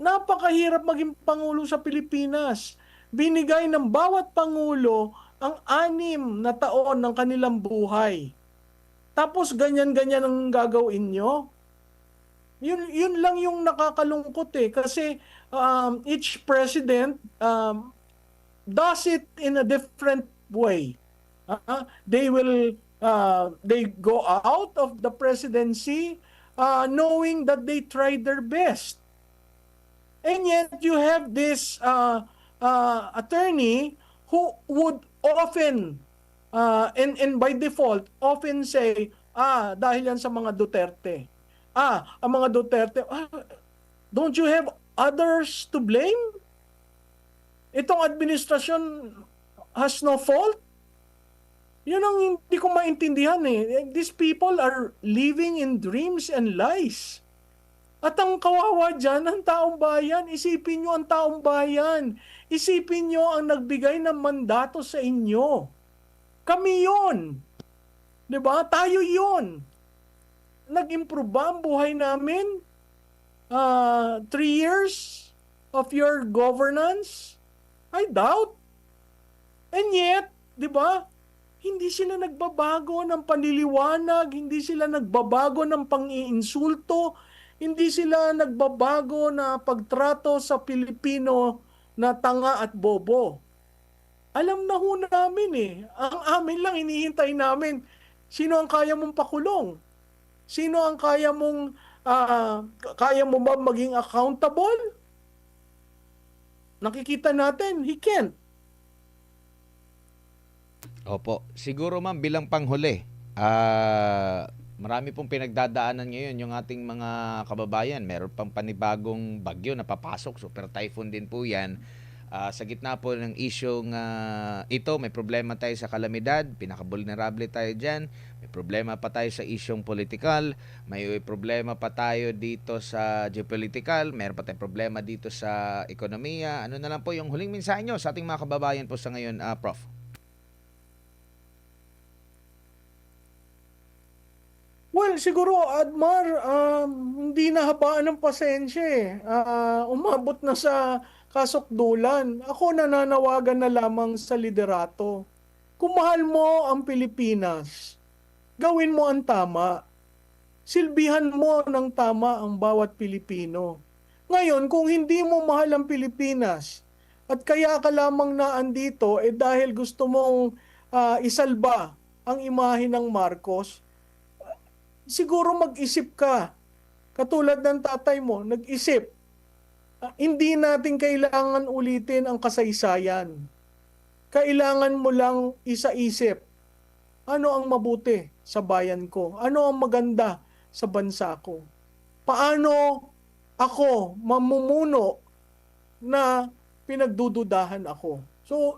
Napakahirap maging Pangulo sa Pilipinas. Binigay ng bawat Pangulo ang 6 na taon ng kanilang buhay. Tapos ganyan-ganyan ang gagawin nyo? Yun lang yung nakakalungkot eh kasi each president does it in a different way. They go out of the presidency knowing that they tried their best. And yet you have this attorney who would often and by default often say, dahil yan sa mga Duterte. Ang mga Duterte, don't you have others to blame? Itong administrasyon has no fault? Yun ang hindi ko maintindihan eh. These people are living in dreams and lies. At ang kawawa dyan, ang taong bayan, isipin nyo ang taong bayan. Isipin nyo ang nagbigay ng mandato sa inyo. Kami yun. 'Di ba? Tayo yun. Nag-improve ba ang buhay namin? 3 years of your governance? I doubt. And yet, 'di ba? Hindi sila nagbabago ng panliliwanag, hindi sila nagbabago ng pang-iinsulto, hindi sila nagbabago na pagtrato sa Pilipino na tanga at bobo. Alam na ho namin eh. Ang amin lang, hinihintay namin, sino ang kaya mong pakulong? Sino ang kaya mo ba maging accountable? Nakikita natin, he can't. Opo. Siguro ma'am bilang panghuli, marami pong pinagdadaanan ngayon yung ating mga kababayan. Meron pang panibagong bagyo na papasok, super typhoon din po 'yan. Sa gitna po ng isyong ito, may problema tayo sa kalamidad, pinaka-vulnerable tayo diyan. May problema pa tayo sa isyong politikal, may problema pa tayo dito sa geopolitical, meron pa tayong problema dito sa ekonomiya. Ano na lang po yung huling mensahe nyo sa ating mga kababayan po sa ngayon, Prof? Well, siguro, Admar, hindi nahabaan ng pasensya eh. Umabot na sa kasukdulan. Ako nananawagan na lamang sa liderato. Kung mahal mo ang Pilipinas, gawin mo ang tama. Silbihan mo ng tama ang bawat Pilipino. Ngayon, kung hindi mo mahal ang Pilipinas, at kaya ka lamang naandito, dahil gusto mong isalba ang imahe ng Marcos, siguro mag-isip ka. Katulad ng tatay mo, nag-isip. Hindi natin kailangan ulitin ang kasaysayan. Kailangan mo lang isa-isip. Ano ang mabuti sa bayan ko? Ano ang maganda sa bansa ko? Paano ako mamumuno na pinagdududahan ako? So,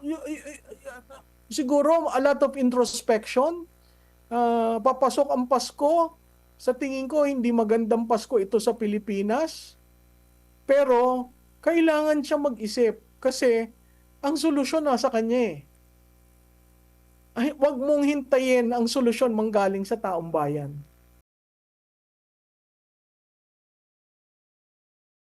siguro a lot of introspection. Papasok ang Pasko. Sa tingin ko, hindi magandang Pasko ito sa Pilipinas. Pero, kailangan siya mag-isip kasi ang solusyon nasa kanya eh. Ay, wag mong hintayin ang solusyon manggaling sa taong bayan.